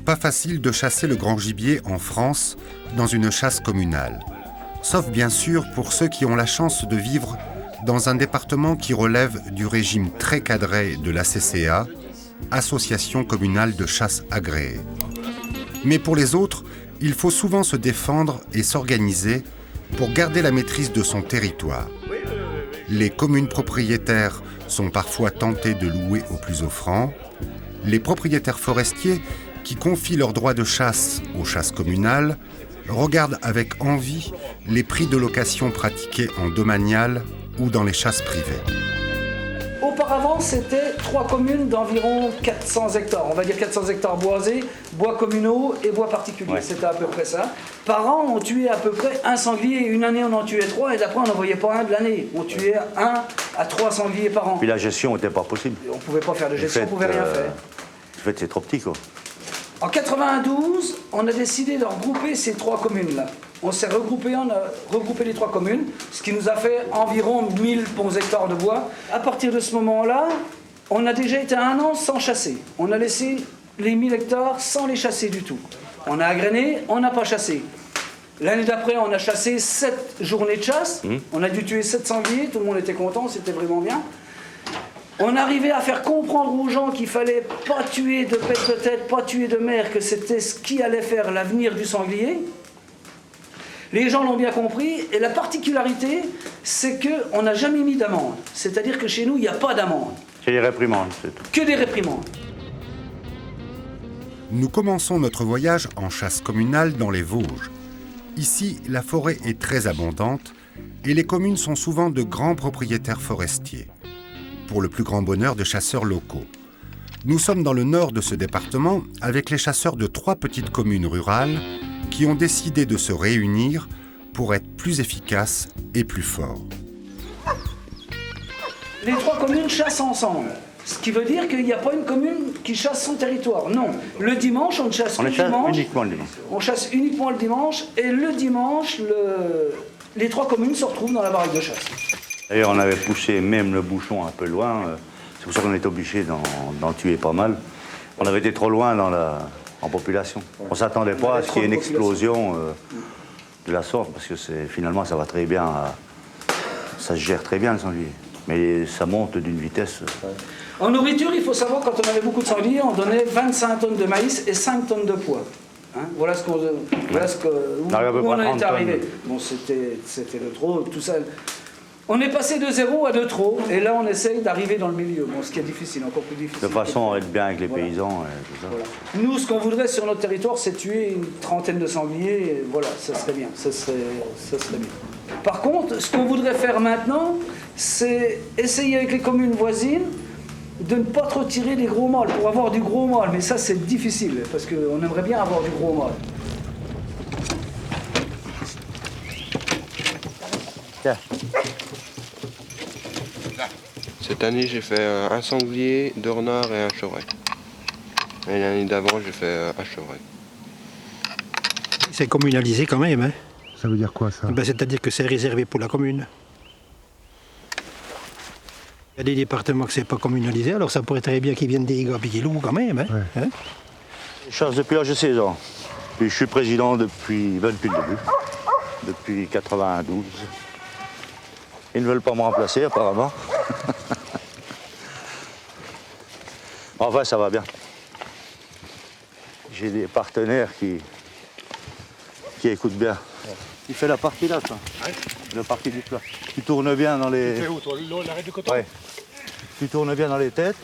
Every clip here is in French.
pas facile de chasser le grand gibier en France dans une chasse communale. Sauf bien sûr pour ceux qui ont la chance de vivre dans un département qui relève du régime très cadré de l'ACCA, Association communale de chasse agréée. Mais pour les autres, il faut souvent se défendre et s'organiser pour garder la maîtrise de son territoire. Les communes propriétaires sont parfois tentées de louer aux plus offrants. Les propriétaires forestiers, qui confient leurs droits de chasse aux chasses communales, regardent avec envie les prix de location pratiqués en domanial ou dans les chasses privées. Auparavant, c'était 3 communes d'environ 400 hectares. On va dire 400 hectares boisés, bois communaux et bois particuliers. Ouais. C'était à peu près ça. Par an, on tuait à peu près un sanglier. Une année, on en tuait 3 et d'après, on n'en voyait pas un de l'année. On tuait 1 à 3 sangliers par an. Puis la gestion n'était pas possible. On ne pouvait pas faire de gestion, on ne pouvait rien faire. En fait, c'est trop petit, quoi. En 92, on a décidé de regrouper ces 3 communes-là. On s'est regroupé, on a regroupé les 3 communes, ce qui nous a fait environ 1000 bons hectares de bois. À partir de ce moment-là, on a déjà été 1 an sans chasser. On a laissé les 1000 hectares sans les chasser du tout. On a agrainé, on n'a pas chassé. L'année d'après, on a chassé 7 journées de chasse. On a dû tuer 7 sangliers, tout le monde était content, c'était vraiment bien. On arrivait à faire comprendre aux gens qu'il fallait pas tuer de pète de tête, pas tuer de mer, que c'était ce qui allait faire l'avenir du sanglier. Les gens l'ont bien compris, et la particularité, c'est qu'on n'a jamais mis d'amende. C'est-à-dire que chez nous, il n'y a pas d'amende. C'est des réprimandes, c'est tout. Que des réprimandes. Nous commençons notre voyage en chasse communale dans les Vosges. Ici, la forêt est très abondante, et les communes sont souvent de grands propriétaires forestiers, pour le plus grand bonheur de chasseurs locaux. Nous sommes dans le nord de ce département avec les chasseurs de 3 petites communes rurales qui ont décidé de se réunir pour être plus efficaces et plus forts. Les 3 communes chassent ensemble, ce qui veut dire qu'il n'y a pas une commune qui chasse son territoire. Non, le dimanche, on ne chasse que le dimanche. Uniquement le dimanche. On chasse uniquement le dimanche, et le dimanche, les 3 communes se retrouvent dans la baraque de chasse. D'ailleurs, on avait poussé même le bouchon un peu loin. C'est pour ça qu'on était obligé d'en tuer pas mal. On avait été trop loin en population. On ne s'attendait pas à ce qu'il y ait une explosion de la sorte, parce que finalement, ça va très bien. Ça se gère très bien, le sanglier. Mais ça monte d'une vitesse. En nourriture, il faut savoir, quand on avait beaucoup de sangliers, on donnait 25 tonnes de maïs et 5 tonnes de pois. Hein, où on en était arrivé. Bon, c'était de trop, tout ça. On est passé de 0 à 2 trop, et là on essaye d'arriver dans le milieu, bon, ce qui est difficile, encore plus difficile. De façon à être bien avec les paysans et tout ça. Voilà. Nous, ce qu'on voudrait sur notre territoire, c'est tuer une 30aine de sangliers, et voilà, ça serait bien, ça serait bien. Par contre, ce qu'on voudrait faire maintenant, c'est essayer avec les communes voisines de ne pas trop tirer des gros mâles, pour avoir du gros mâle, mais ça c'est difficile, parce qu'on aimerait bien avoir du gros mâle. Tiens. Cette année, j'ai fait un sanglier, 2 renards et un chevreuil. Et l'année d'avant, j'ai fait un chevreuil. C'est communalisé quand même, hein. Ça veut dire quoi, ça? C'est-à-dire que c'est réservé pour la commune. Il y a des départements que c'est pas communalisé, alors ça pourrait très bien qu'ils viennent des gars et qu'ils louent quand même, hein. Ouais. Hein? Je chasse depuis l'âge de 16 ans. Puis je suis président depuis le début, depuis 92. Ils ne veulent pas me remplacer, apparemment. Enfin, ça va bien. J'ai des partenaires qui écoutent bien. Il fait la partie là, ça. Ouais. La partie du plat. Tu tournes bien dans les... Tu fais où, toi, l'arrêt de coton? Ouais. Tu tournes bien dans les têtes.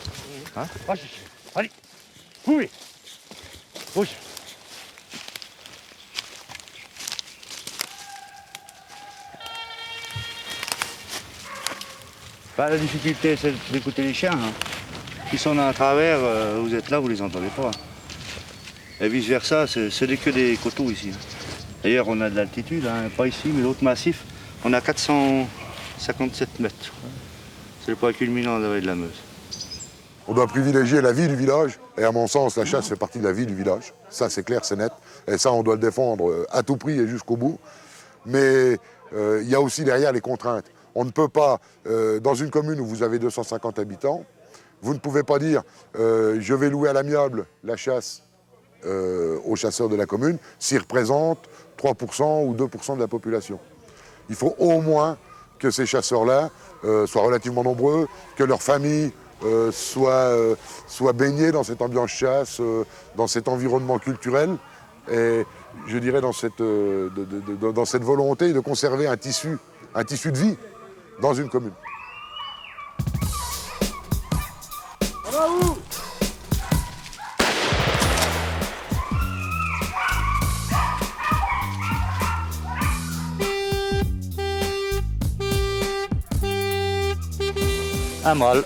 Hein? Allez. Oui. Oui. Bah, la difficulté, c'est d'écouter les chiens. Hein. Ils sont à travers, vous êtes là, vous les entendez pas. Et vice-versa, c'est que des coteaux ici. D'ailleurs, on a de l'altitude, hein, pas ici, mais l'autre massif, on a 457 mètres. C'est le point culminant de la vallée de la Meuse. On doit privilégier la vie du village, et à mon sens, la chasse fait partie de la vie du village. Ça, c'est clair, c'est net. Et ça, on doit le défendre à tout prix et jusqu'au bout. Mais il y a aussi derrière les contraintes. On ne peut pas, dans une commune où vous avez 250 habitants, vous ne pouvez pas dire je vais louer à l'amiable la chasse aux chasseurs de la commune s'ils représentent 3% ou 2% de la population. Il faut au moins que ces chasseurs-là soient relativement nombreux, que leurs familles soient baignées dans cette ambiance chasse, dans cet environnement culturel, et je dirais dans cette volonté de conserver un tissu de vie dans une commune. Un mâle.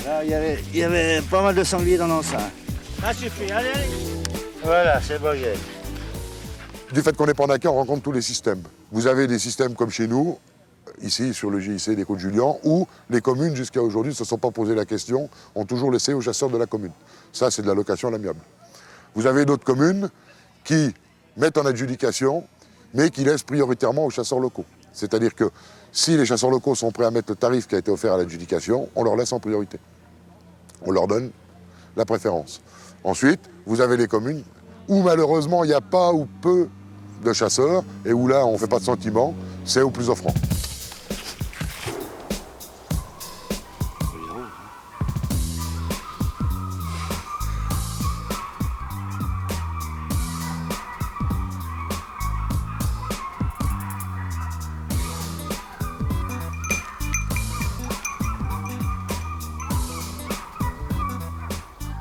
Là, il y avait pas mal de sangliers dans l'enceinte. Ça suffit, allez, allez. Voilà, c'est bon. Du fait qu'on n'est pas en accueil, on rencontre tous les systèmes. Vous avez des systèmes comme chez nous, ici sur le GIC des Côtes-Julian, où les communes jusqu'à aujourd'hui ne se sont pas posé la question, ont toujours laissé aux chasseurs de la commune. Ça, c'est de la location à l'amiable. Vous avez d'autres communes qui mettent en adjudication, mais qui laissent prioritairement aux chasseurs locaux. C'est-à-dire que si les chasseurs locaux sont prêts à mettre le tarif qui a été offert à l'adjudication, on leur laisse en priorité. On leur donne la préférence. Ensuite, vous avez les communes où malheureusement il n'y a pas ou peu de chasseurs et où là on ne fait pas de sentiment, c'est au plus offrant.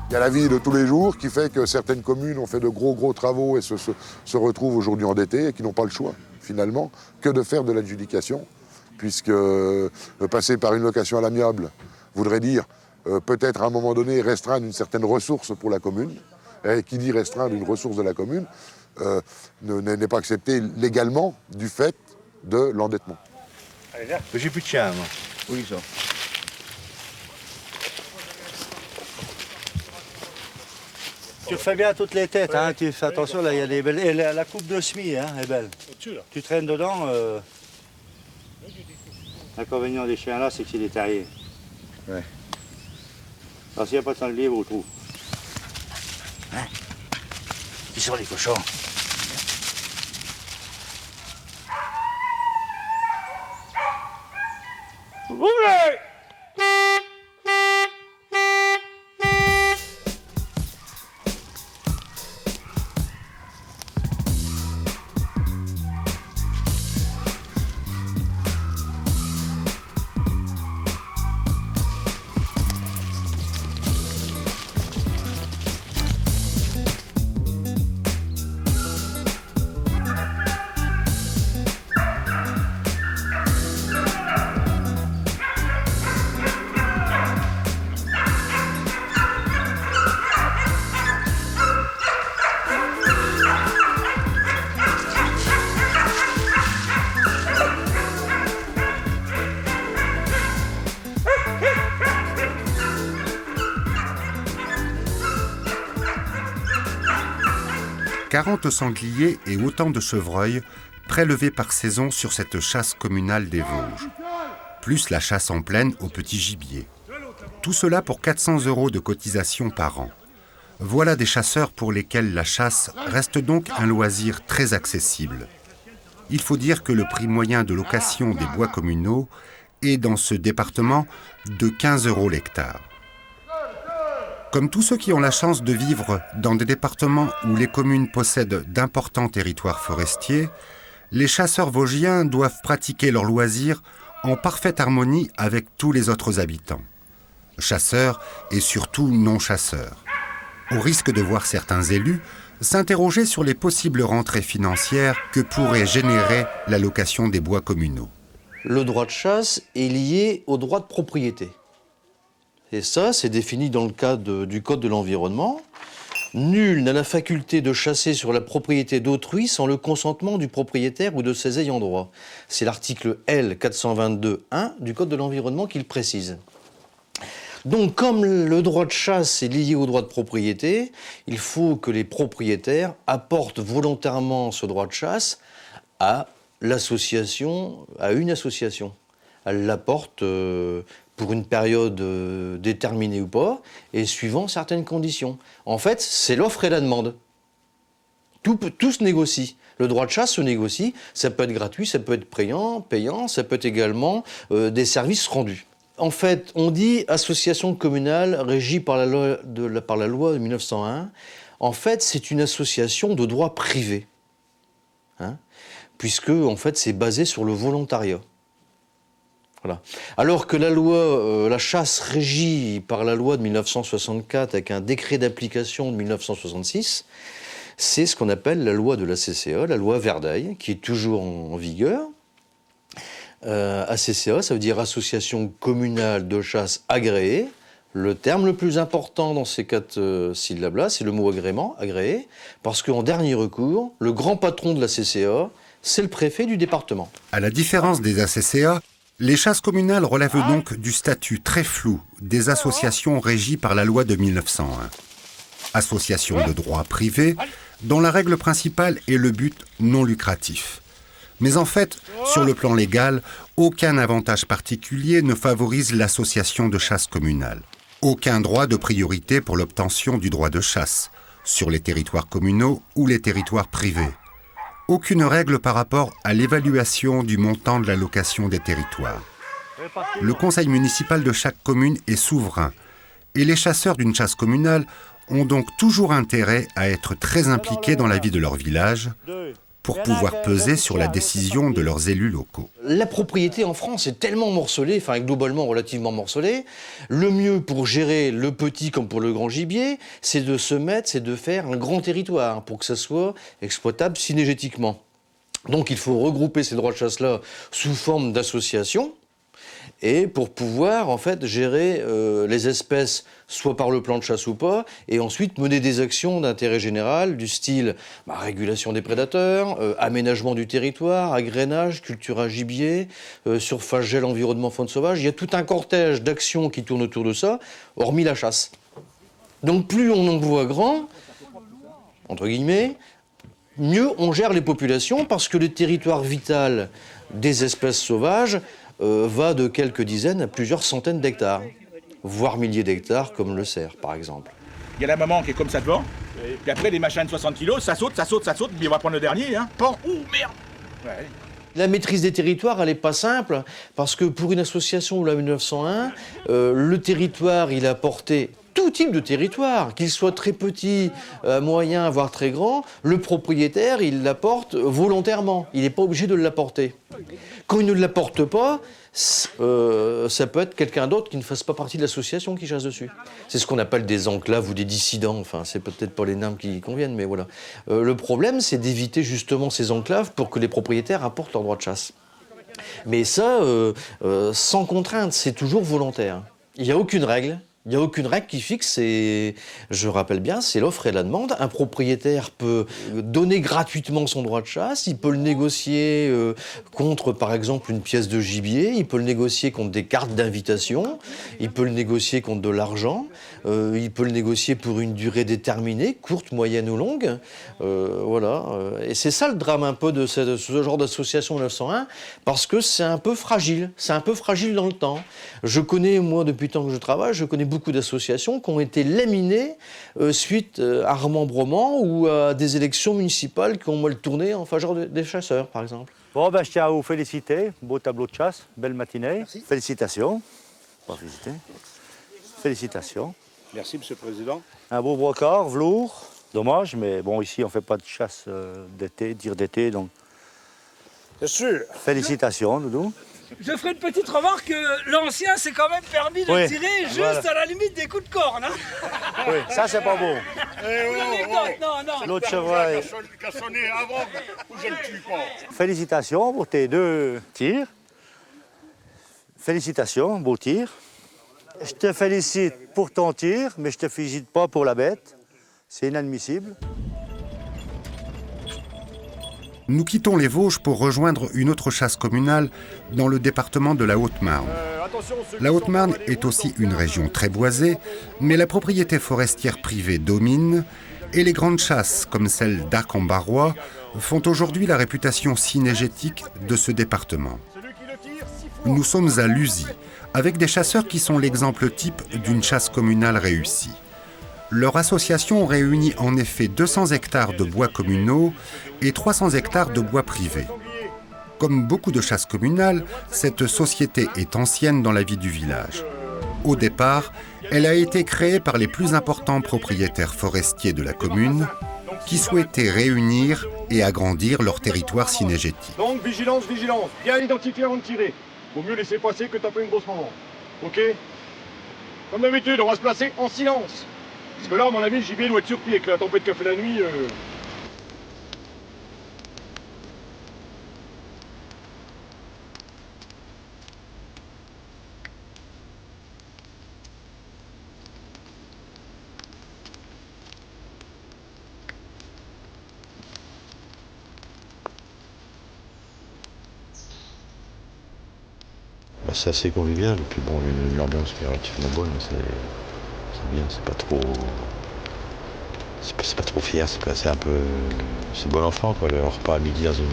Il y a la vie de tous les jours qui fait que certaines communes ont fait de gros travaux et se retrouvent aujourd'hui endettées et qui n'ont pas le choix, finalement, que de faire de l'adjudication, puisque passer par une location à l'amiable voudrait dire peut-être à un moment donné restreindre une certaine ressource pour la commune. Et qui dit restreindre une ressource de la commune n'est pas accepté légalement du fait de l'endettement. Allez, là. J'ai plus de chien, moi. Oui, ça. Tu refais bien toutes les têtes, hein. Tu fais attention, là, il y a des belles... Et la coupe de semis, hein, est belle. Tu traînes dedans. L'inconvénient des chiens là, c'est que c'est des terriers. Ouais. Alors s'il n'y a pas de sanglier, vous trouvez. Hein? Qui sont les cochons? « 40 sangliers et autant de chevreuils prélevés par saison sur cette chasse communale des Vosges, plus la chasse en plaine au petit gibier. Tout cela pour 400 € de cotisation par an. Voilà des chasseurs pour lesquels la chasse reste donc un loisir très accessible. Il faut dire que le prix moyen de location des bois communaux est dans ce département de 15 € l'hectare. Comme tous ceux qui ont la chance de vivre dans des départements où les communes possèdent d'importants territoires forestiers, les chasseurs vosgiens doivent pratiquer leur loisir en parfaite harmonie avec tous les autres habitants. Chasseurs et surtout non-chasseurs. Au risque de voir certains élus s'interroger sur les possibles rentrées financières que pourrait générer la location des bois communaux. Le droit de chasse est lié au droit de propriété. Et ça, c'est défini dans le cadre du Code de l'environnement. Nul n'a la faculté de chasser sur la propriété d'autrui sans le consentement du propriétaire ou de ses ayants droit. C'est l'article L 422.1 du Code de l'environnement qui le précise. Donc, comme le droit de chasse est lié au droit de propriété, il faut que les propriétaires apportent volontairement ce droit de chasse à l'association, à une association. Elle l'apporte pour une période déterminée ou pas, et suivant certaines conditions. En fait, c'est l'offre et la demande. Tout se négocie. Le droit de chasse se négocie, ça peut être gratuit, ça peut être payant, ça peut être également des services rendus. En fait, on dit association communale régie par la loi de 1901. En fait, c'est une association de droit privé, hein, puisque en fait, c'est basé sur le volontariat. Voilà. Alors que la chasse régie par la loi de 1964 avec un décret d'application de 1966, c'est ce qu'on appelle la loi de la CCA, la loi Verdeil, qui est toujours en vigueur. ACCA, ça veut dire Association communale de chasse agréée. Le terme le plus important dans ces 4 syllabes-là, c'est le mot agrément, agréé, parce qu'en dernier recours, le grand patron de la CCA, c'est le préfet du département. À la différence des ACCA, les chasses communales relèvent donc du statut très flou des associations régies par la loi de 1901. Associations de droit privé, dont la règle principale est le but non lucratif. Mais en fait, sur le plan légal, aucun avantage particulier ne favorise l'association de chasse communale. Aucun droit de priorité pour l'obtention du droit de chasse, sur les territoires communaux ou les territoires privés. Aucune règle par rapport à l'évaluation du montant de l'allocation des territoires. Le conseil municipal de chaque commune est souverain, et les chasseurs d'une chasse communale ont donc toujours intérêt à être très impliqués dans la vie de leur village, pour pouvoir peser sur la décision de leurs élus locaux. La propriété en France est tellement morcelée, enfin globalement relativement morcelée, le mieux pour gérer le petit comme pour le grand gibier, c'est de faire un grand territoire pour que ça soit exploitable synergétiquement. Donc il faut regrouper ces droits de chasse-là sous forme d'associations, et pour pouvoir en fait gérer les espèces soit par le plan de chasse ou pas, et ensuite mener des actions d'intérêt général du style régulation des prédateurs, aménagement du territoire, agrénage, culture à gibier, surface gel, environnement, faune sauvage. Il y a tout un cortège d'actions qui tournent autour de ça, hormis la chasse. Donc plus on en voit grand, entre guillemets, mieux on gère les populations, parce que le territoire vital des espèces sauvages va de quelques dizaines à plusieurs centaines d'hectares, voire milliers d'hectares, comme le cerf, par exemple. Il y a la maman qui est comme ça devant, puis après les machins de 60 kilos, ça saute, puis on va prendre le dernier, hein. Pan, merde. Ouais. La maîtrise des territoires, elle n'est pas simple, parce que pour une association ou la 1901, le territoire, il a porté tout type de territoire, qu'il soit très petit, moyen, voire très grand, le propriétaire, il l'apporte volontairement. Il n'est pas obligé de l'apporter. Quand il ne l'apporte pas, ça peut être quelqu'un d'autre qui ne fasse pas partie de l'association qui chasse dessus. C'est ce qu'on appelle des enclaves ou des dissidents. Enfin, c'est peut-être pas les termes qui conviennent, mais voilà. Le problème, c'est d'éviter justement ces enclaves pour que les propriétaires apportent leur droit de chasse. Mais ça, sans contrainte, c'est toujours volontaire. Il n'y a aucune règle. Il n'y a aucune règle qui fixe, et je rappelle bien, c'est l'offre et la demande. Un propriétaire peut donner gratuitement son droit de chasse, il peut le négocier contre, par exemple, une pièce de gibier, il peut le négocier contre des cartes d'invitation, il peut le négocier contre de l'argent, il peut le négocier pour une durée déterminée, courte, moyenne ou longue. Voilà. Et c'est ça le drame un peu de ce genre d'association 901, parce que c'est un peu fragile dans le temps. Je connais, moi, depuis le temps que je travaille, je connais beaucoup d'associations qui ont été laminées suite à remembrement ou à des élections municipales qui ont mal tourné en faveur des chasseurs, par exemple. Bon, je tiens à vous féliciter. Beau tableau de chasse, belle matinée. Merci. Félicitations. Félicitations. Merci, Monsieur le Président. Un beau brocart, velours. Dommage, mais bon, ici, on ne fait pas de chasse d'été, donc... C'est sûr. Félicitations, Doudou. Je ferai une petite remarque, l'ancien s'est quand même permis de tirer juste à la limite des coups de corne. Hein. Oui, ça, c'est pas beau. Non. L'autre chevreuil. Félicitations pour tes 2 tirs. Félicitations, beau tir. Je te félicite pour ton tir, mais je te félicite pas pour la bête. C'est inadmissible. Nous quittons les Vosges pour rejoindre une autre chasse communale dans le département de la Haute-Marne. La Haute-Marne est aussi une région très boisée, mais la propriété forestière privée domine et les grandes chasses, comme celle d'Arc-en-Barrois, font aujourd'hui la réputation cynégétique de ce département. Nous sommes à Lusy, avec des chasseurs qui sont l'exemple type d'une chasse communale réussie. Leur association réunit en effet 200 hectares de bois communaux et 300 hectares de bois privés. Comme beaucoup de chasses communales, cette société est ancienne dans la vie du village. Au départ, elle a été créée par les plus importants propriétaires forestiers de la commune qui souhaitaient réunir et agrandir leur territoire cynégétique. Donc vigilance, vigilance, bien identifier avant de tirer. Vaut mieux laisser passer que taper une grosse maman. Ok? Comme d'habitude, on va se placer en silence. Parce que là, à mon avis, le gibier doit être surpris avec la tempête qu'a fait la nuit. C'est assez convivial, et puis bon, l'ambiance qui est relativement bonne, c'est bien, c'est pas trop fier, c'est bon enfant quoi. Le repas à midi dans une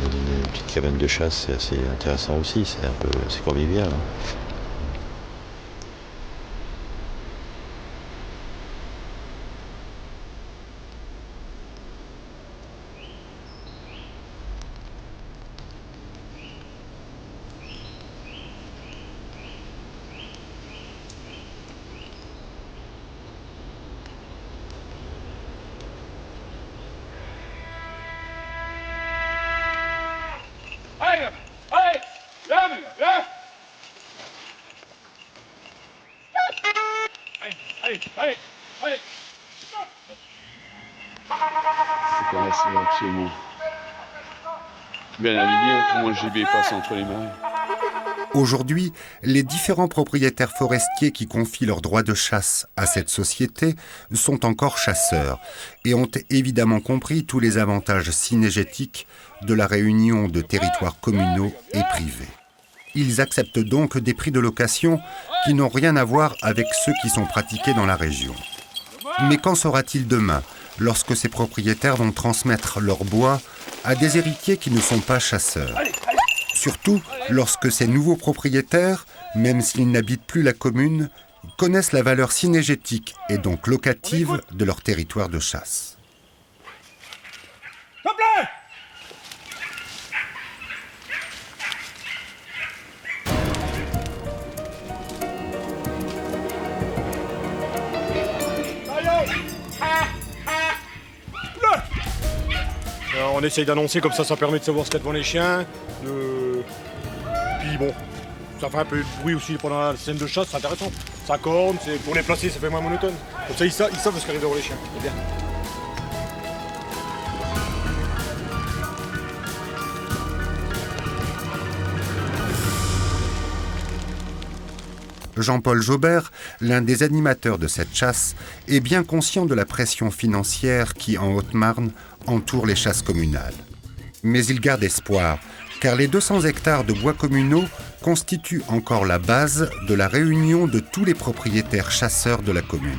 petite cabane de chasse, c'est assez intéressant aussi, c'est convivial. Hein. C'est absolument bien aligné, comment le gibier passe entre les mains. Aujourd'hui, les différents propriétaires forestiers qui confient leurs droits de chasse à cette société sont encore chasseurs et ont évidemment compris tous les avantages cynégétiques de la réunion de territoires communaux et privés. Ils acceptent donc des prix de location qui n'ont rien à voir avec ceux qui sont pratiqués dans la région. Mais qu'en sera-t-il demain, lorsque ces propriétaires vont transmettre leur bois à des héritiers qui ne sont pas chasseurs ? Surtout lorsque ces nouveaux propriétaires, même s'ils n'habitent plus la commune, connaissent la valeur cynégétique et donc locative de leur territoire de chasse. On essaye d'annoncer comme ça permet de savoir ce qu'il y a devant les chiens. Puis bon, ça fait un peu de bruit aussi pendant la scène de chasse, c'est intéressant. Ça corne, pour les placer, ça fait moins monotone. Comme ça, ils savent ce qu'il y a devant les chiens. C'est bien. Jean-Paul Jaubert, l'un des animateurs de cette chasse, est bien conscient de la pression financière qui, en Haute-Marne, entoure les chasses communales. Mais il garde espoir, car les 200 hectares de bois communaux constituent encore la base de la réunion de tous les propriétaires chasseurs de la commune.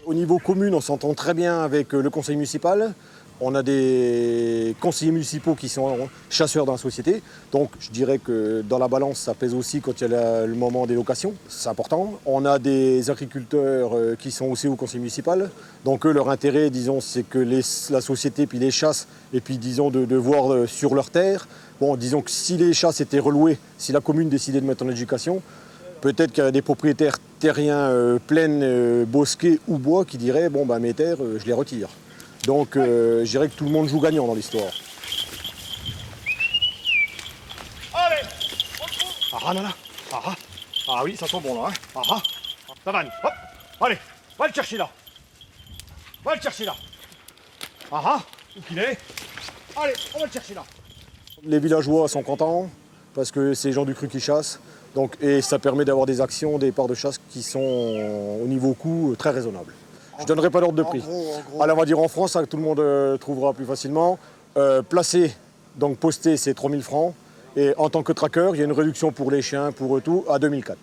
Au niveau commune, on s'entend très bien avec le conseil municipal. On a des conseillers municipaux qui sont chasseurs dans la société. Donc je dirais que dans la balance, ça pèse aussi quand il y a le moment des locations. C'est important. On a des agriculteurs qui sont aussi au conseil municipal. Donc eux, leur intérêt, disons, c'est que la société puis les chasses, et puis disons de voir sur leur terre. Bon, disons que si les chasses étaient relouées, si la commune décidait de mettre en éducation, peut-être qu'il y a des propriétaires terriens pleins, bosquets ou bois qui diraient « bon, ben, mes terres, je les retire ». Donc je dirais que tout le monde joue gagnant dans l'histoire. Allez, ah là là, ah oui, ça sent bon là, hein. Ça vanne, hop, allez, va le chercher là. Va le chercher là. Où qu'il est. Allez, on va le chercher là. Les villageois sont contents parce que c'est les gens du cru qui chassent. Donc, et ça permet d'avoir des actions, des parts de chasse qui sont au niveau coût très raisonnables. Je ne donnerai pas d'ordre de prix. Alors on va dire en France, ça, que tout le monde trouvera plus facilement. Placer, donc poster, c'est 3 000 francs. Et en tant que tracker, il y a une réduction pour les chiens, pour tout, à 2004.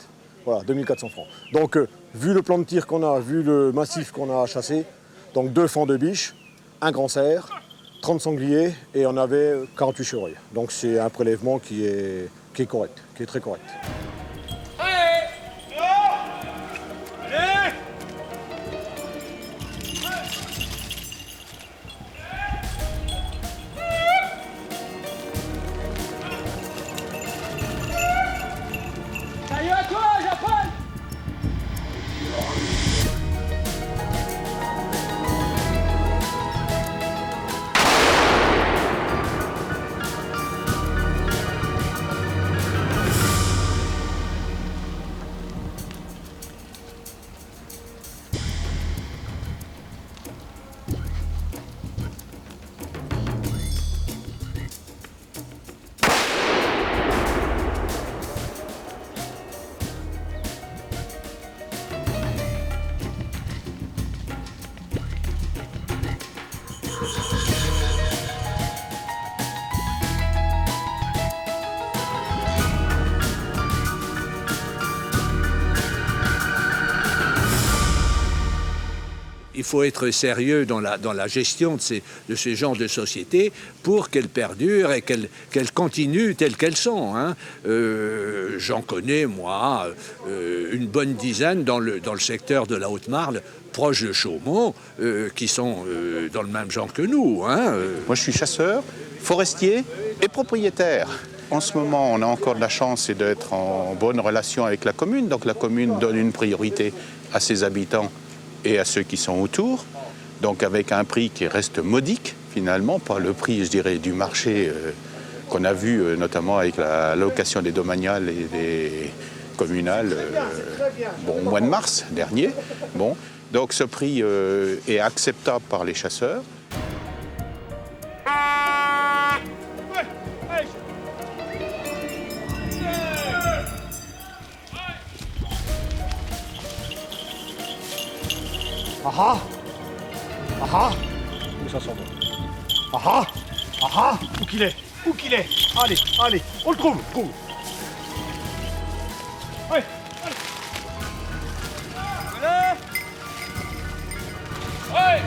Voilà, 2400 francs. Donc vu le plan de tir qu'on a, vu le massif qu'on a à chasser, donc 2 fans de biche, un grand cerf, 30 sangliers et on avait 48 chevreuils. Donc c'est un prélèvement qui est qui est correct, qui est très correct. Il faut être sérieux dans la gestion de ces genres de sociétés pour qu'elles perdurent et qu'elles continuent telles qu'elles sont. Hein. J'en connais, moi, une bonne dizaine dans le secteur de la Haute-Marne, proche de Chaumont, qui sont dans le même genre que nous. Hein. Moi, je suis chasseur, forestier et propriétaire. En ce moment, on a encore de la chance d'être en bonne relation avec la commune. Donc la commune donne une priorité à ses habitants et à ceux qui sont autour, donc avec un prix qui reste modique, finalement, pas le prix, je dirais, du marché qu'on a vu, notamment avec la location des domaniales et des communales au mois de mars dernier. Bon, donc ce prix est acceptable par les chasseurs. Ah ah! Où ça sent bon? Ah ah! Où qu'il est? Où qu'il est? Allez, allez, on le trouve, Allez, allez! Allez!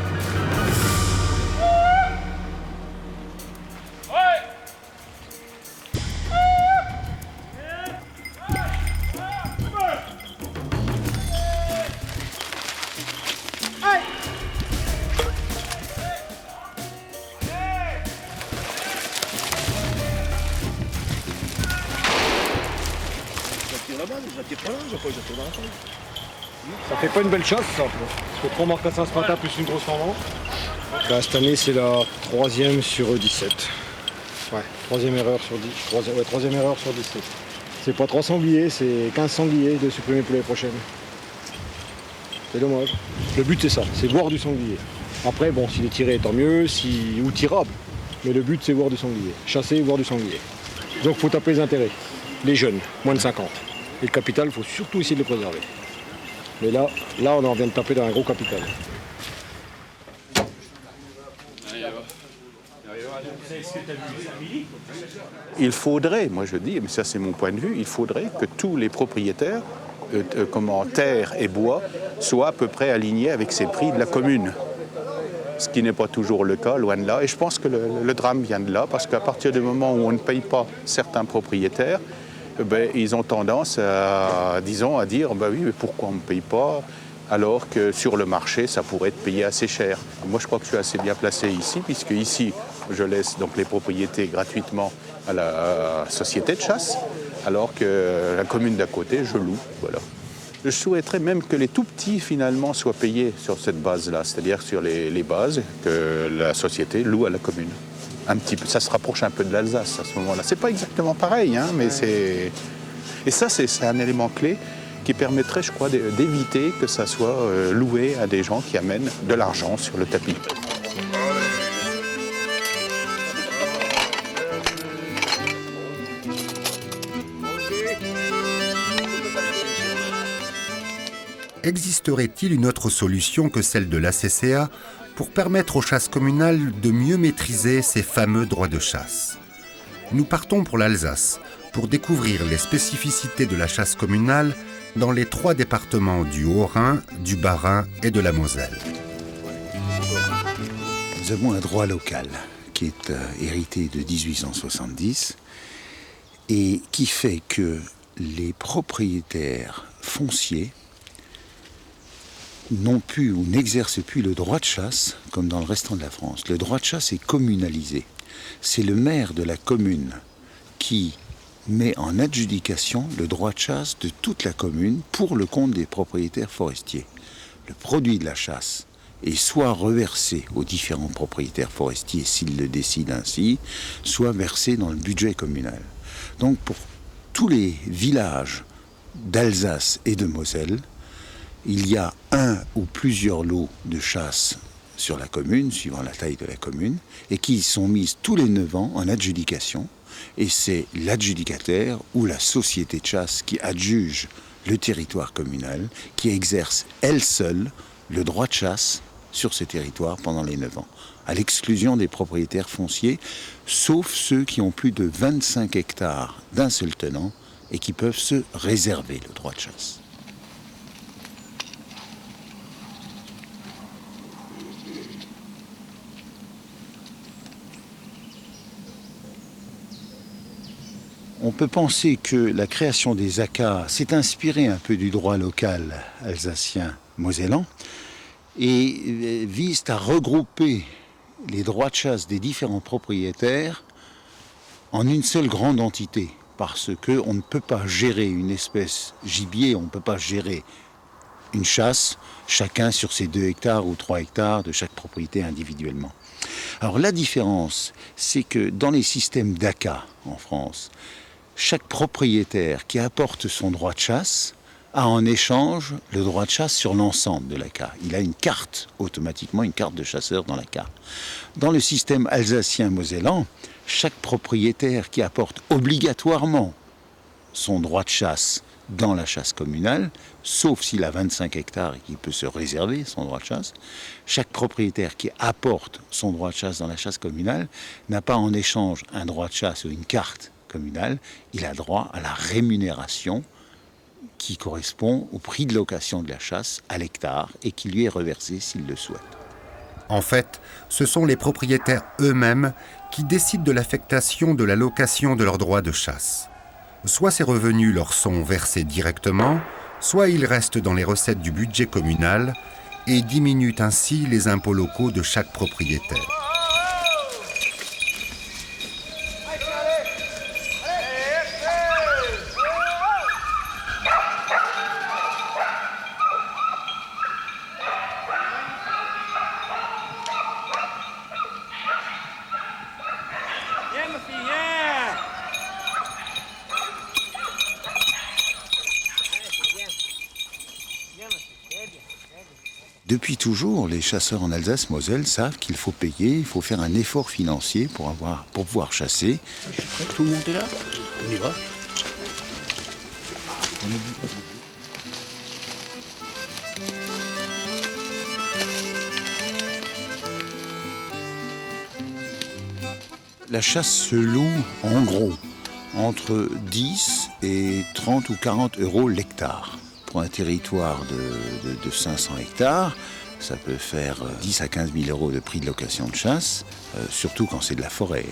Ça fait pas une belle chasse, ça. Parce que 3 marcassins ce matin plus une grosse tendance. Bah, cette année, c'est la 3e sur 17. Ouais, 3e erreur sur 10. 3e erreur sur 17. C'est pas 3 sangliers, c'est 15 sangliers de supprimer pour les prochaines. C'est dommage. Le but, c'est ça, c'est voir du sanglier. Après, bon, s'il est tiré, tant mieux, ou tirable. Mais le but, c'est voir du sanglier. Chasser et voir du sanglier. Donc, il faut taper les intérêts. Les jeunes, moins de 50. Et le capital, il faut surtout essayer de le préserver. Mais là, on en vient de taper dans un gros capital. Il faudrait, moi je dis, mais ça c'est mon point de vue, il faudrait que tous les propriétaires, terre et bois, soient à peu près alignés avec ces prix de la commune. Ce qui n'est pas toujours le cas, loin de là. Et je pense que le drame vient de là, parce qu'à partir du moment où on ne paye pas certains propriétaires, ils ont tendance à dire oui, mais pourquoi on ne paye pas alors que sur le marché, ça pourrait être payé assez cher. Moi, je crois que je suis assez bien placé ici, puisque ici, je laisse donc les propriétés gratuitement à la société de chasse, alors que la commune d'à côté, je loue. Voilà. Je souhaiterais même que les tout-petits, finalement, soient payés sur cette base-là, c'est-à-dire sur les bases que la société loue à la commune. Un petit peu, ça se rapproche un peu de l'Alsace à ce moment-là. C'est pas exactement pareil, hein, mais c'est... Et ça, c'est un élément clé qui permettrait, je crois, d'éviter que ça soit loué à des gens qui amènent de l'argent sur le tapis. Existerait-il une autre solution que celle de l'ACCA pour permettre aux chasses communales de mieux maîtriser ces fameux droits de chasse? Nous partons pour l'Alsace, pour découvrir les spécificités de la chasse communale dans les 3 départements du Haut-Rhin, du Bas-Rhin et de la Moselle. Nous avons un droit local qui est hérité de 1870 et qui fait que les propriétaires fonciers n'ont plus ou n'exercent plus le droit de chasse comme dans le restant de la France. Le droit de chasse est communalisé. C'est le maire de la commune qui met en adjudication le droit de chasse de toute la commune pour le compte des propriétaires forestiers. Le produit de la chasse est soit reversé aux différents propriétaires forestiers s'ils le décident ainsi, soit versé dans le budget communal. Donc pour tous les villages d'Alsace et de Moselle, il y a un ou plusieurs lots de chasse sur la commune, suivant la taille de la commune, et qui sont mises tous les 9 ans en adjudication. Et c'est l'adjudicataire ou la société de chasse qui adjuge le territoire communal, qui exerce elle seule le droit de chasse sur ce territoire pendant les 9 ans, à l'exclusion des propriétaires fonciers, sauf ceux qui ont plus de 25 hectares d'un seul tenant et qui peuvent se réserver le droit de chasse. On peut penser que la création des ACA s'est inspirée un peu du droit local alsacien mosellan et vise à regrouper les droits de chasse des différents propriétaires en une seule grande entité, parce qu'on ne peut pas gérer une espèce gibier, on ne peut pas gérer une chasse, chacun sur ses 2 hectares ou 3 hectares de chaque propriété individuellement. Alors la différence, c'est que dans les systèmes d'ACA en France, chaque propriétaire qui apporte son droit de chasse a en échange le droit de chasse sur l'ensemble de l'ACA. Il a une carte, automatiquement une carte de chasseur dans l'ACA. Dans le système alsacien-mosellan, chaque propriétaire qui apporte obligatoirement son droit de chasse dans la chasse communale, sauf s'il a 25 hectares et qu'il peut se réserver son droit de chasse, chaque propriétaire qui apporte son droit de chasse dans la chasse communale n'a pas en échange un droit de chasse ou une carte communale, il a droit à la rémunération qui correspond au prix de location de la chasse à l'hectare et qui lui est reversé s'il le souhaite. En fait, ce sont les propriétaires eux-mêmes qui décident de l'affectation de la location de leurs droits de chasse. Soit ces revenus leur sont versés directement, soit ils restent dans les recettes du budget communal et diminuent ainsi les impôts locaux de chaque propriétaire. Depuis toujours, les chasseurs en Alsace-Moselle savent qu'il faut payer, il faut faire un effort financier pour pouvoir chasser. Tout le monde est là? On y va. La chasse se loue en gros entre 10 et 30 ou 40 euros l'hectare. Pour un territoire de 500 hectares, ça peut faire 10 à 15 000 euros de prix de location de chasse, surtout quand c'est de la forêt.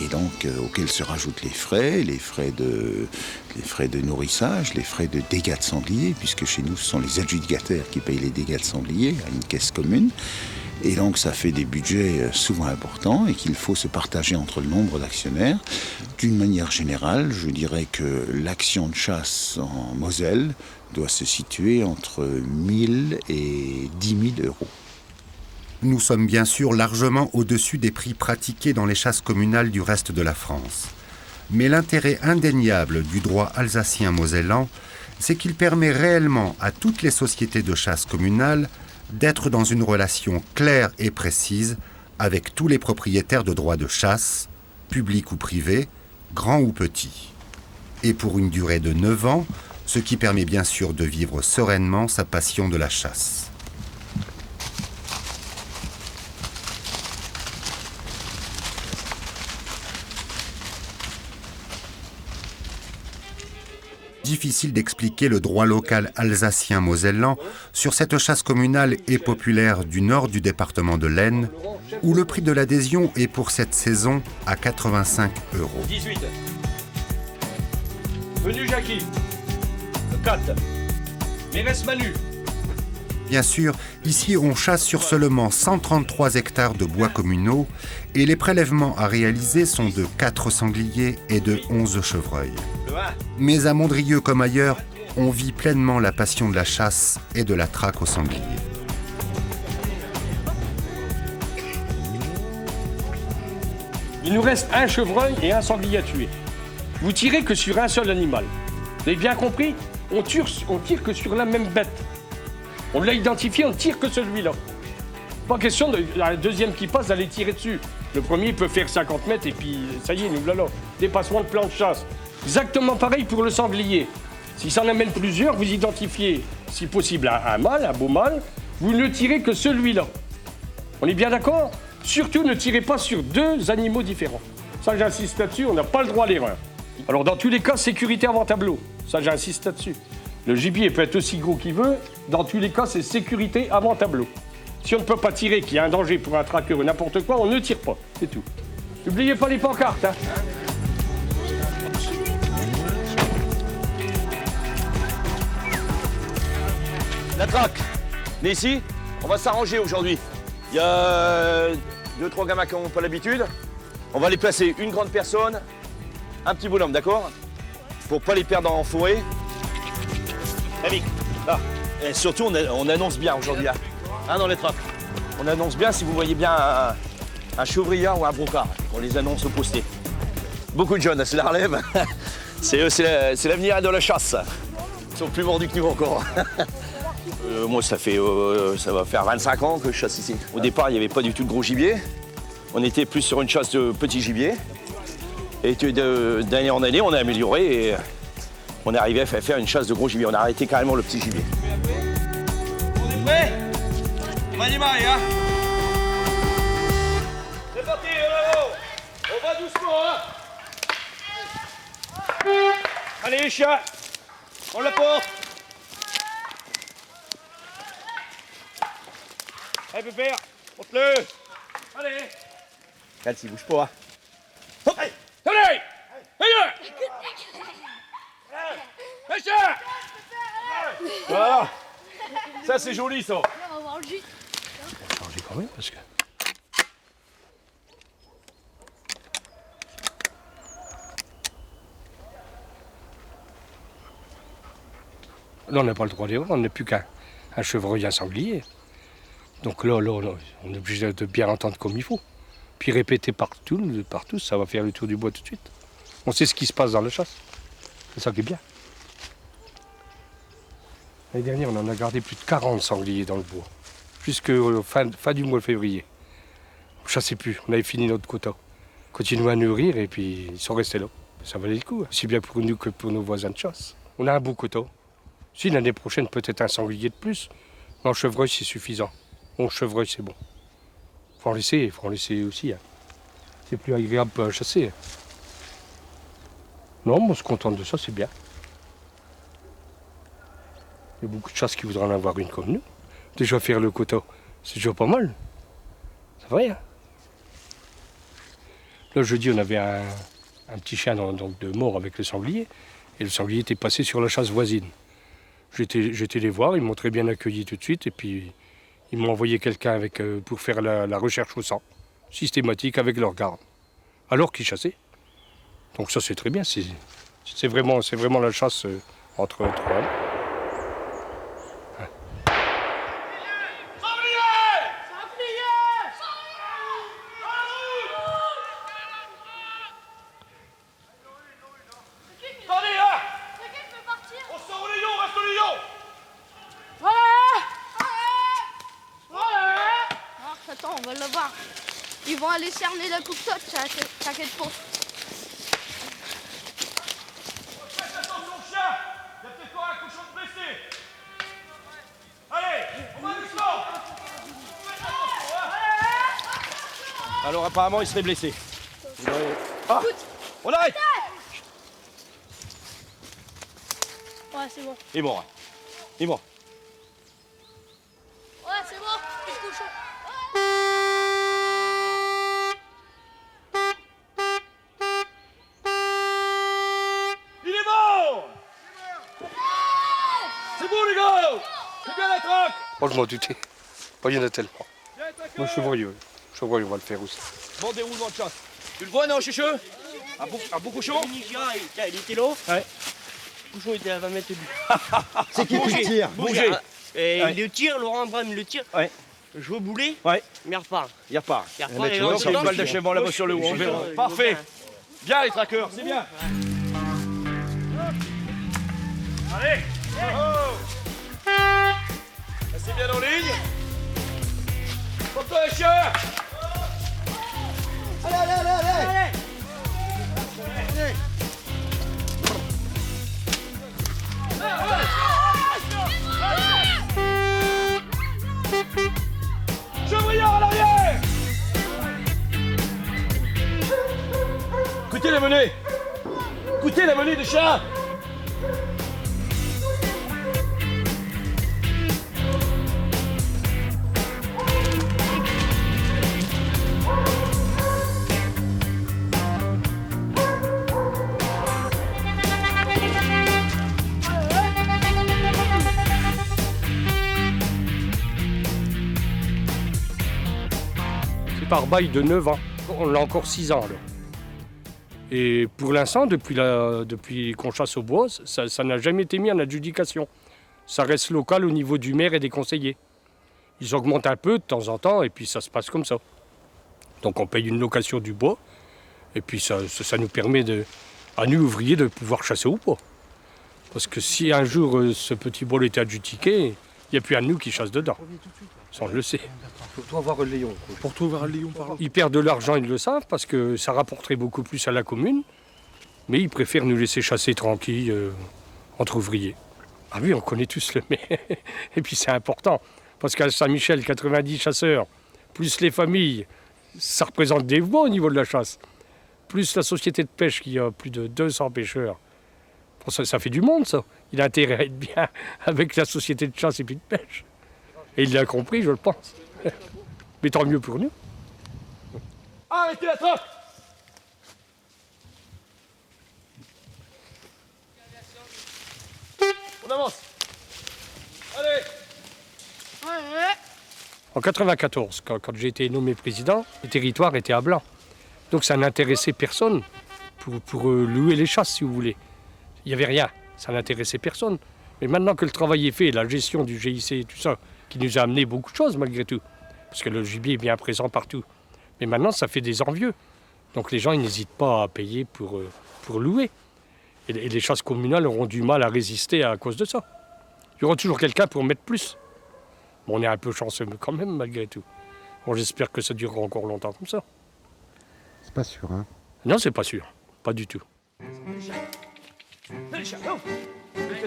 Et donc, auxquels se rajoutent les frais de nourrissage, les frais de dégâts de sanglier, puisque chez nous, ce sont les adjudicataires qui payent les dégâts de sanglier à une caisse commune. Et donc ça fait des budgets souvent importants et qu'il faut se partager entre le nombre d'actionnaires. D'une manière générale, je dirais que l'action de chasse en Moselle doit se situer entre 1 000 et 10 000 euros. Nous sommes bien sûr largement au-dessus des prix pratiqués dans les chasses communales du reste de la France. Mais l'intérêt indéniable du droit alsacien-mosellan, c'est qu'il permet réellement à toutes les sociétés de chasse communales d'être dans une relation claire et précise avec tous les propriétaires de droits de chasse, publics ou privés, grands ou petits. Et pour une durée de 9 ans, ce qui permet bien sûr de vivre sereinement sa passion de la chasse. Difficile d'expliquer le droit local alsacien-mosellan sur cette chasse communale et populaire du nord du département de l'Aisne, où le prix de l'adhésion est pour cette saison à 85 €. 18. Venu Jackie. 4. Mérès Manu. Bien sûr, ici on chasse sur seulement 133 hectares de bois communaux et les prélèvements à réaliser sont de 4 sangliers et de 11 chevreuils. Mais à Mondrieux comme ailleurs, on vit pleinement la passion de la chasse et de la traque au sanglier. Il nous reste un chevreuil et un sanglier à tuer. Vous tirez que sur un seul animal. Vous avez bien compris? On tire que sur la même bête. On l'a identifié, on tire que celui-là. Pas question de la deuxième qui passe d'aller tirer dessus. Le premier peut faire 50 mètres et puis ça y est, nous voilà. Dépassement de plan de chasse. Exactement pareil pour le sanglier. Si ça en amène plusieurs, vous identifiez, si possible, un mâle, un beau mâle. Vous ne tirez que celui-là. On est bien d'accord? Surtout, ne tirez pas sur 2 animaux différents. Ça, j'insiste là-dessus, on n'a pas le droit à l'erreur. Alors, dans tous les cas, sécurité avant tableau. Ça, j'insiste là-dessus. Le gibier peut être aussi gros qu'il veut. Dans tous les cas, c'est sécurité avant tableau. Si on ne peut pas tirer, qu'il y a un danger pour un traqueur ou n'importe quoi, on ne tire pas. C'est tout. N'oubliez pas les pancartes, hein. La traque. Mais ici, on va s'arranger aujourd'hui. Il y a 2-3 gamins qui n'ont pas l'habitude. On va les placer, une grande personne, un petit bonhomme, d'accord? Pour pas les perdre en forêt. Amic, là. Et surtout, on annonce bien aujourd'hui, hein, dans les trappes. On annonce bien si vous voyez bien un chevriard ou un brocard. On les annonce au posté. Beaucoup de jeunes, c'est la relève. C'est l'avenir de la chasse. Ils sont plus mordus que nous encore. Moi, ça va faire 25 ans que je chasse ici. Au départ, il n'y avait pas du tout de gros gibier. On était plus sur une chasse de petits gibiers. Et d'année en année, on a amélioré et on est arrivé à faire une chasse de gros gibier. On a arrêté carrément le petit gibier. On est prêts? On va démarrer, hein? C'est parti, là-haut. On va doucement, hein? Allez, les chiens, on la porte. Allez, pépère, monte-le. Allez. Calci, bouge pas, hein? Hop. Allez. Allez. Allez. Les chiens. Voilà. Ça, c'est joli, ça. On va voir le jus. On va changer quand même, parce que... Là, on n'a pas le droit d'y voir, on n'est plus qu'un chevreuil, un sanglier. Donc là, on est obligé de bien entendre comme il faut. Puis répéter partout, ça va faire le tour du bois tout de suite. On sait ce qui se passe dans la chasse. C'est ça qui est bien. L'année dernière, on en a gardé plus de 40 sangliers dans le bois. Jusqu'à fin du mois de février. On ne chassait plus, on avait fini notre quota. On continuait à nourrir et puis ils sont restés là. Ça valait le coup, aussi bien pour nous que pour nos voisins de chasse. On a un beau quota. Si l'année prochaine, peut-être un sanglier de plus, mais en chevreuil, c'est suffisant. 11 chevreuils, c'est bon. Faut en laisser aussi. Hein. C'est plus agréable à chasser. Non, moi, je suis content de ça, c'est bien. Il y a beaucoup de chasses qui voudraient en avoir une comme nous. Déjà faire le quota, c'est déjà pas mal. Ça va, hein. Là, jeudi, on avait un petit chien donc, de mort avec le sanglier. Et le sanglier était passé sur la chasse voisine. J'étais les voir, ils m'ont très bien accueilli tout de suite. Et puis, ils m'ont envoyé quelqu'un pour faire la recherche au sang, systématique avec leur garde, alors qu'ils chassaient. Donc ça, c'est très bien. C'est vraiment la chasse entre hommes. Attends, on va le voir. Ils vont aller cerner la coupe saute, t'inquiète pas. Faites attention au chien. Il y a peut-être encore un cochon de blessé. Allez, on va doucement. Faites attention, hein. Alors apparemment, il serait blessé. Ah, on arrête. Ouais, c'est bon. Il est mort. Il est mort. Ouais, c'est bon. Petit cochon. Il est mort. Oh, je m'en doutais. Oh, il y en a tellement. Moi, je suis voyeux. Je vois, on va le faire aussi. Bon déroulement de chasse. Tu le vois, non, Chuchu? Un beau cochon? Il était là. Ouais. Le cochon était à 20 mètres de lui. C'est qui le tire? Bouger. Et Ouais. il le tire, Laurent Brun il le tire. Ouais. Je joue au boulet. Ouais. Mais il repart. Il repart. Il repart, Mais tu et vois, là, il y a une balle d'achèvement là-bas sur le haut. Parfait. Bien les traqueurs, c'est bien. Allez. Restez bien en ligne. Porte-toi les chiens. Allez. Chevrillard à l'arrière. Écoutez la menée. Écoutez la menée des chats. Par bail de 9 ans. On a encore 6 ans alors. Et pour l'instant, depuis qu'on chasse au bois, ça n'a jamais été mis en adjudication. Ça reste local au niveau du maire et des conseillers. Ils augmentent un peu de temps en temps et puis ça se passe comme ça. Donc on paye une location du bois et puis ça nous permet à nous ouvriers de pouvoir chasser au bois. Parce que si un jour ce petit bois était adjudiqué, il n'y a plus un de nous qui chasse dedans. Ça, on le sait. Faut tout avoir un lion. Pour trouver un lion par là. Ils perdent de l'argent, ils le savent, parce que ça rapporterait beaucoup plus à la commune. Mais ils préfèrent nous laisser chasser tranquille entre ouvriers. Ah oui, on connaît tous le maire. Et puis c'est important, parce qu'à Saint-Michel, 90 chasseurs, plus les familles, ça représente des voix au niveau de la chasse. Plus la société de pêche qui a plus de 200 pêcheurs. Bon, ça fait du monde, ça. Il a intérêt à être bien avec la société de chasse et puis de pêche. Et il l'a compris, je le pense. Mais tant mieux pour nous. Arrêtez la trappe. On avance. Allez. En 1994, quand j'ai été nommé président, le territoire était à blanc. Donc ça n'intéressait personne pour louer les chasses, si vous voulez. Il n'y avait rien, ça n'intéressait personne. Mais maintenant que le travail est fait, la gestion du GIC et tout ça, qui nous a amené beaucoup de choses malgré tout, parce que le gibier est bien présent partout. Mais maintenant, ça fait des envieux. Donc les gens, ils n'hésitent pas à payer pour louer. Et les chasses communales auront du mal à résister à cause de ça. Il y aura toujours quelqu'un pour mettre plus. Bon, on est un peu chanceux quand même, malgré tout. Bon, j'espère que ça durera encore longtemps comme ça. C'est pas sûr, hein? Non, c'est pas sûr. Pas du tout. Les chats, non.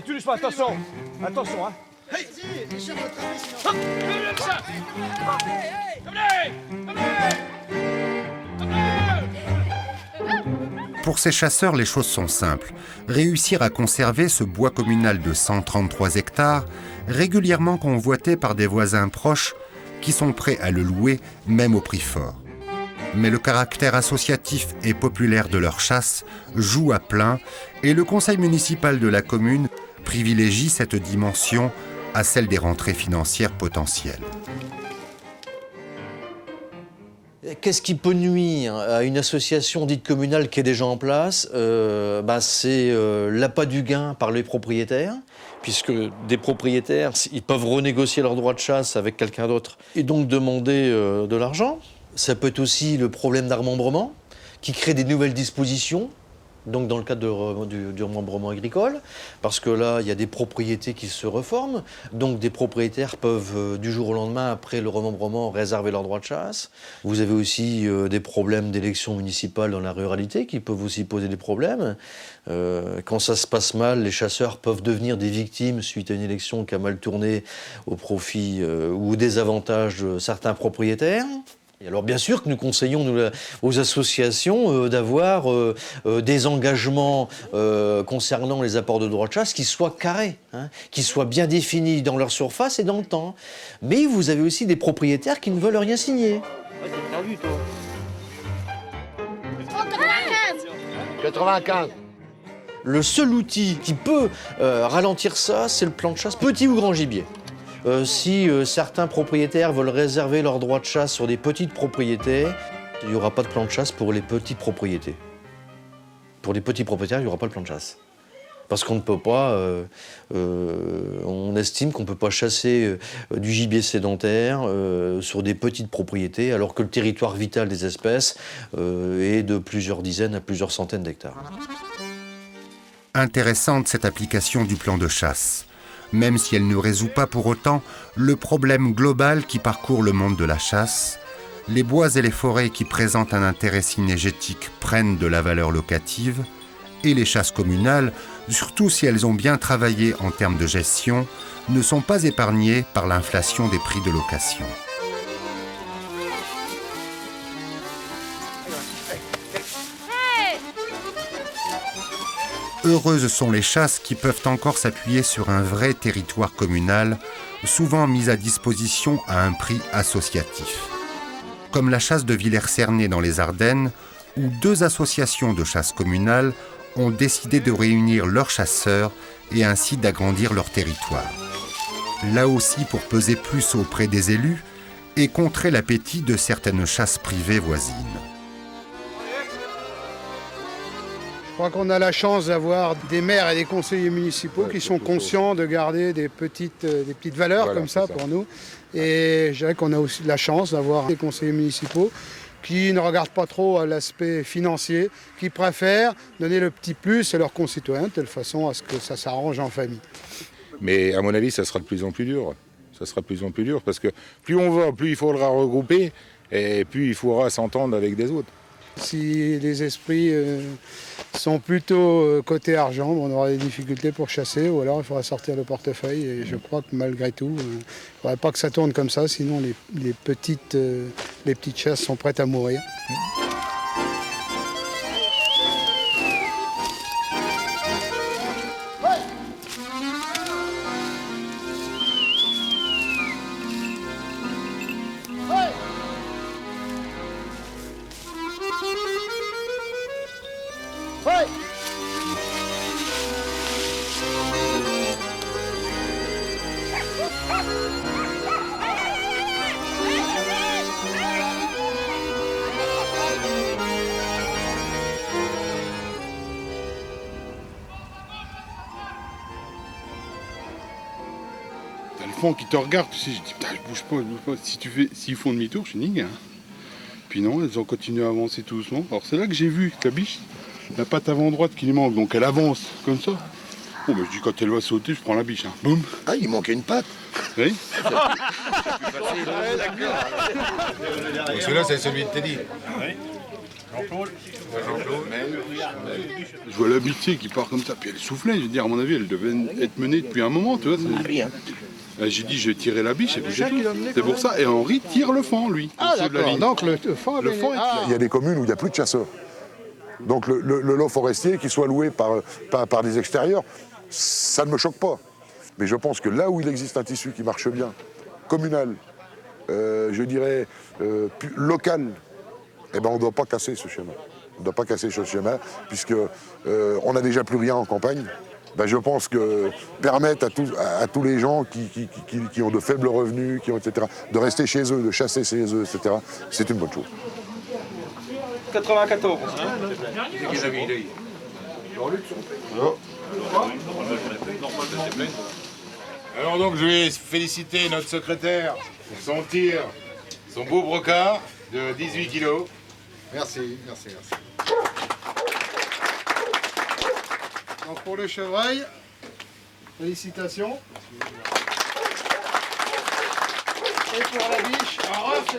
Tu laisses pas, attention. Attention, hein. Hey, les chats vont attraper sinon. Pour ces chasseurs, les choses sont simples. Réussir à conserver ce bois communal de 133 hectares, régulièrement convoité par des voisins proches qui sont prêts à le louer, même au prix fort. Mais le caractère associatif et populaire de leur chasse joue à plein et le conseil municipal de la commune privilégie cette dimension à celle des rentrées financières potentielles. Qu'est-ce qui peut nuire à une association dite communale qui est déjà en place? C'est l'appât du gain par les propriétaires, puisque des propriétaires, ils peuvent renégocier leur droit de chasse avec quelqu'un d'autre et donc demander de l'argent. Ça peut être aussi le problème d'armembrement, qui crée des nouvelles dispositions, donc dans le cadre du remembrement agricole, parce que là, il y a des propriétés qui se reforment, donc des propriétaires peuvent, du jour au lendemain, après le remembrement, réserver leur droit de chasse. Vous avez aussi des problèmes d'élections municipales dans la ruralité qui peuvent aussi poser des problèmes. Quand ça se passe mal, les chasseurs peuvent devenir des victimes suite à une élection qui a mal tourné au profit ou au désavantage de certains propriétaires. Et alors bien sûr que nous conseillons aux associations d'avoir des engagements concernant les apports de droits de chasse qui soient carrés, hein, qui soient bien définis dans leur surface et dans le temps. Mais vous avez aussi des propriétaires qui ne veulent rien signer. Ouais, t'es perdu, toi. 95. Le seul outil qui peut ralentir ça, c'est le plan de chasse petit ou grand gibier. Si certains propriétaires veulent réserver leurs droits de chasse sur des petites propriétés, il n'y aura pas de plan de chasse pour les petites propriétés. Pour les petits propriétaires, il n'y aura pas de plan de chasse. Parce qu'on ne peut pas, on estime qu'on ne peut pas chasser du gibier sédentaire sur des petites propriétés, alors que le territoire vital des espèces est de plusieurs dizaines à plusieurs centaines d'hectares. Intéressante cette application du plan de chasse, même si elle ne résout pas pour autant le problème global qui parcourt le monde de la chasse. Les bois et les forêts qui présentent un intérêt cynégétique prennent de la valeur locative, et les chasses communales, surtout si elles ont bien travaillé en termes de gestion, ne sont pas épargnées par l'inflation des prix de location. Heureuses sont les chasses qui peuvent encore s'appuyer sur un vrai territoire communal, souvent mis à disposition à un prix associatif. Comme la chasse de Villers-Cernay dans les Ardennes, où 2 associations de chasse communales ont décidé de réunir leurs chasseurs et ainsi d'agrandir leur territoire. Là aussi pour peser plus auprès des élus et contrer l'appétit de certaines chasses privées voisines. Je crois qu'on a la chance d'avoir des maires et des conseillers municipaux qui sont conscients de garder des petites valeurs comme ça pour nous. Et je dirais qu'on a aussi de la chance d'avoir des conseillers municipaux qui ne regardent pas trop à l'aspect financier, qui préfèrent donner le petit plus à leurs concitoyens, de telle façon à ce que ça s'arrange en famille. Mais à mon avis, ça sera de plus en plus dur. Ça sera de plus en plus dur parce que plus on va, plus il faudra regrouper et plus il faudra s'entendre avec des autres. Si les esprits sont plutôt côté argent, on aura des difficultés pour chasser ou alors il faudra sortir le portefeuille. Et je crois que malgré tout, il ne faudrait pas que ça tourne comme ça, sinon les petites chasses sont prêtes à mourir. T'as le fond qui te regarde, tu sais, je dis, putain, je bouge pas. S'ils font demi-tour, je suis nique. Hein. Puis non, elles ont continué à avancer tout doucement. Alors c'est là que j'ai vu que la biche, la patte avant droite qui lui manque, donc elle avance comme ça. Bon, bah, je dis, quand elle va sauter, je prends la biche. Hein. Boum. Ah, il manquait une patte. Oui. Celui-là, c'est celui de Teddy. Je vois la biche qui part comme ça, puis elle soufflait. Je veux dire, à mon avis, elle devait être menée depuis un moment, tu vois. J'ai dit, je vais tirer la biche, et puis j'ai tout. C'est pour ça. Et Henri tire le fond, lui. Ah, d'accord. Donc le fond est Il y a des communes où il n'y a plus de chasseurs. Donc le lot forestier, qui soit loué par des extérieurs, ça ne me choque pas. Mais je pense que là où il existe un tissu qui marche bien, communal, je dirais local, eh ben on ne doit pas casser ce schéma. On ne doit pas casser ce schéma, puisqu'on n'a déjà plus rien en campagne. Ben je pense que permettre à tous les gens qui ont de faibles revenus, etc., de rester chez eux, de chasser chez eux, etc., c'est une bonne chose. 94. Alors donc je vais féliciter notre secrétaire pour son tir, son beau brocard de 18 kilos. Merci. Donc pour le chevreuil, félicitations. Et pour la biche, félicitations.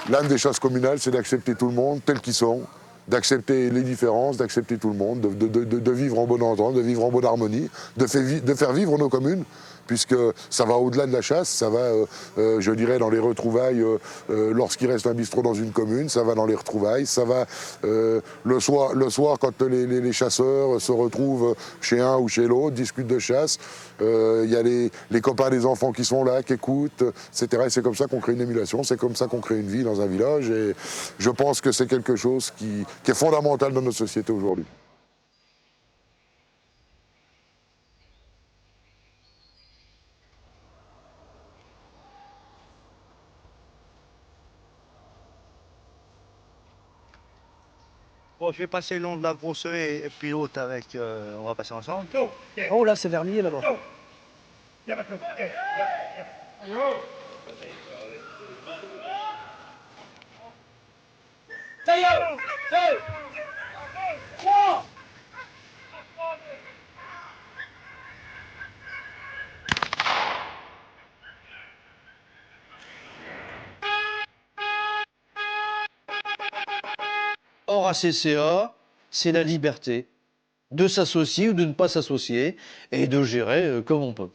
L'âme des chasses communales, c'est d'accepter tout le monde tel qu'ils sont, d'accepter les différences, d'accepter tout le monde, de vivre en bonne entente, de vivre en bonne harmonie, de faire vivre nos communes, puisque ça va au-delà de la chasse, ça va, je dirais, dans les retrouvailles, lorsqu'il reste un bistrot dans une commune, ça va dans les retrouvailles, ça va le soir quand les chasseurs se retrouvent chez un ou chez l'autre, discutent de chasse, il y a les copains des enfants qui sont là, qui écoutent, etc. Et c'est comme ça qu'on crée une émulation, c'est comme ça qu'on crée une vie dans un village, et je pense que c'est quelque chose qui est fondamental dans notre société aujourd'hui. Bon, je vais passer le long de la brosserie et puis l'autre avec... on va passer ensemble. Oh, là, c'est Vernier, là-bas. Or, à CCA, c'est la liberté de s'associer ou de ne pas s'associer et de gérer comme on peut.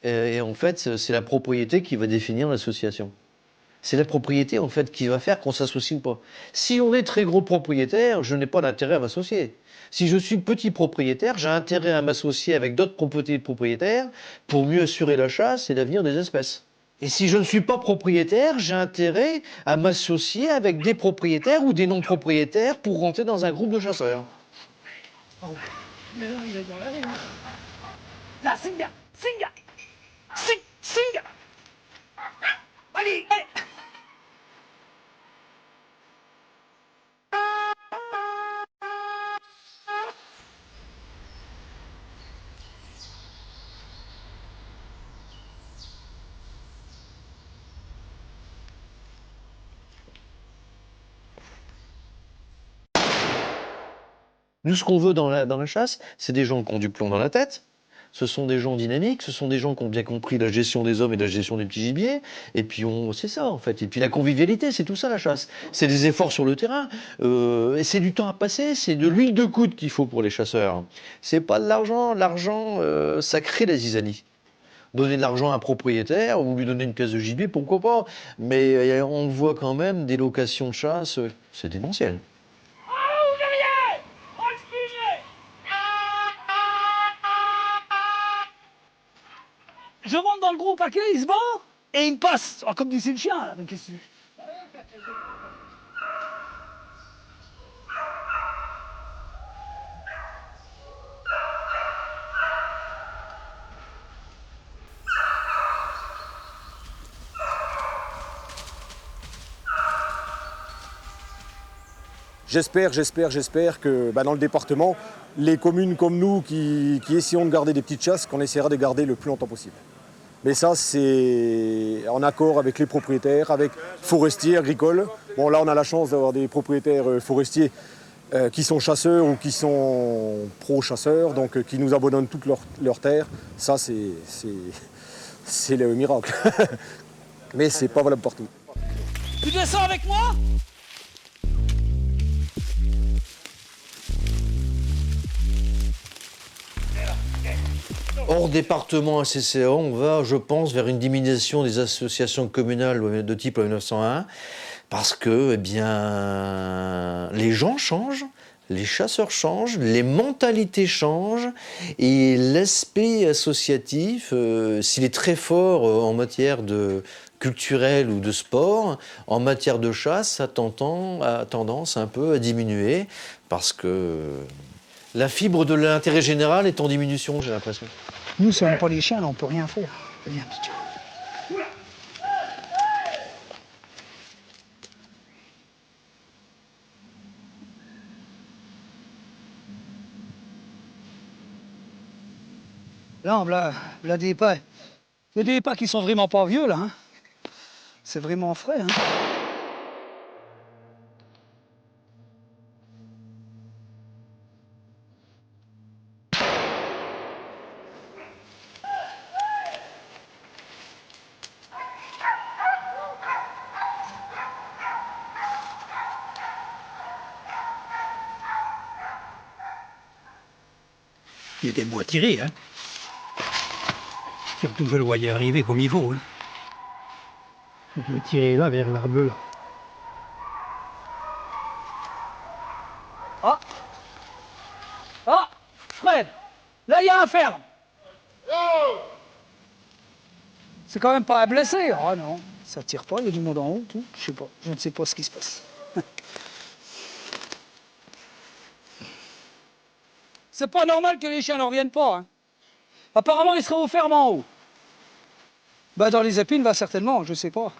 Et en fait, c'est la propriété qui va définir l'association. C'est la propriété, en fait, qui va faire qu'on s'associe ou pas. Si on est très gros propriétaire, je n'ai pas d'intérêt à m'associer. Si je suis petit propriétaire, j'ai intérêt à m'associer avec d'autres propriétaires pour mieux assurer la chasse et l'avenir des espèces. Et si je ne suis pas propriétaire, j'ai intérêt à m'associer avec des propriétaires ou des non-propriétaires pour rentrer dans un groupe de chasseurs. Là, Singa, Singa, Singa. Allez, allez. Nous, ce qu'on veut dans la chasse, c'est des gens qui ont du plomb dans la tête. Ce sont des gens dynamiques, ce sont des gens qui ont bien compris la gestion des hommes et la gestion des petits gibiers. Et puis, c'est ça, en fait. Et puis, la convivialité, c'est tout ça, la chasse. C'est des efforts sur le terrain. Et c'est du temps à passer. C'est de l'huile de coude qu'il faut pour les chasseurs. C'est pas de l'argent. L'argent, ça crée la zizanie. Donner de l'argent à un propriétaire ou lui donner une caisse de gibier, pourquoi pas. Mais on voit quand même des locations de chasse, c'est démentiel. Je monte dans le gros paquet, il se bat et il me passe. Oh, comme c'est le chien, là. Mais qu'est-ce que J'espère que dans le département, les communes comme nous qui essayons de garder des petites chasses, qu'on essaiera de garder le plus longtemps possible. Mais ça, c'est en accord avec les propriétaires, avec forestiers, agricoles. Bon, là, on a la chance d'avoir des propriétaires forestiers qui sont chasseurs ou qui sont pro-chasseurs, donc qui nous abandonnent toutes leurs terres. Ça, c'est le miracle. Mais c'est pas valable partout. Tu descends avec moi? Hors département CCA, on va, je pense, vers une diminution des associations communales de type 1901, parce que, les gens changent, les chasseurs changent, les mentalités changent, et l'aspect associatif, s'il est très fort en matière de culturel ou de sport, en matière de chasse, a tendance un peu à diminuer, parce que la fibre de l'intérêt général est en diminution, j'ai l'impression. Nous, si on n'a pas les chiens, là, on peut rien faire. Viens, petit. Là, des pas. Il y a des pas qui sont vraiment pas vieux, là. Hein. C'est vraiment frais. Hein. Il y a des mots à tirer, hein. Surtout que je le voyais arriver comme il faut. Hein. Je vais tirer là vers l'arbre là. Ah! Ah! Fred! Là, il y a un ferme! C'est quand même pas un blessé. Ah non, ça tire pas, il y a du monde en haut, tout. Je sais pas, je ne sais pas ce qui se passe. C'est pas normal que les chiens ne reviennent pas. Hein. Apparemment, ils seraient au ferme en haut. Bah, dans les épines, certainement, je sais pas.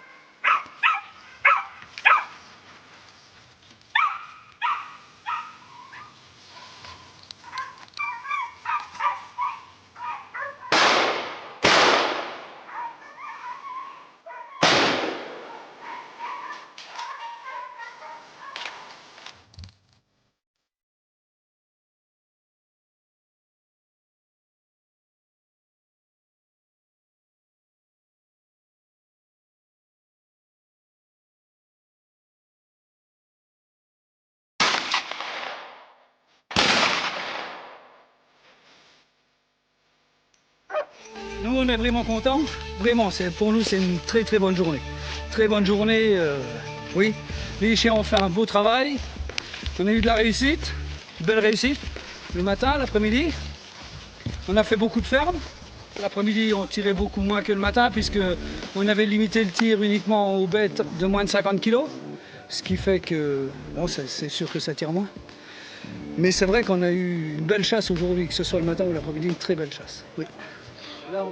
on est vraiment contents. Vraiment, pour nous, c'est une très très bonne journée. Très bonne journée, oui. Les chiens ont fait un beau travail. On a eu de la réussite, une belle réussite. Le matin, l'après-midi, on a fait beaucoup de fermes. L'après-midi, on tirait beaucoup moins que le matin puisque on avait limité le tir uniquement aux bêtes de moins de 50 kg. Ce qui fait que, bon, c'est sûr que ça tire moins. Mais c'est vrai qu'on a eu une belle chasse aujourd'hui, que ce soit le matin ou l'après-midi, une très belle chasse. Oui.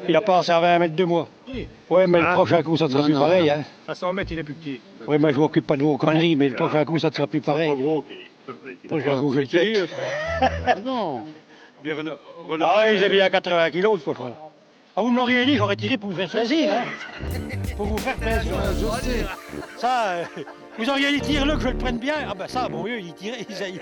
Il a pas servi à 1 mètre de moi. Oui, mais le prochain coup, ça ne sera plus pareil. Hein. À 100 mètres, il est plus petit. Oui, mais je m'occupe pas de vos conneries, mais le prochain coup, ça ne sera plus pareil. Le prochain coup, je le tire. Non. Ah, ils avaient à 80 kilos, ce cochon. Ah, vous me l'auriez dit, j'aurais tiré pour vous faire plaisir. Hein. Pour vous faire plaisir. Je sais. Ça, vous auriez dit, tire-le, que je le prenne bien. Ah ben ça, bon, eux, ils tiraient, ils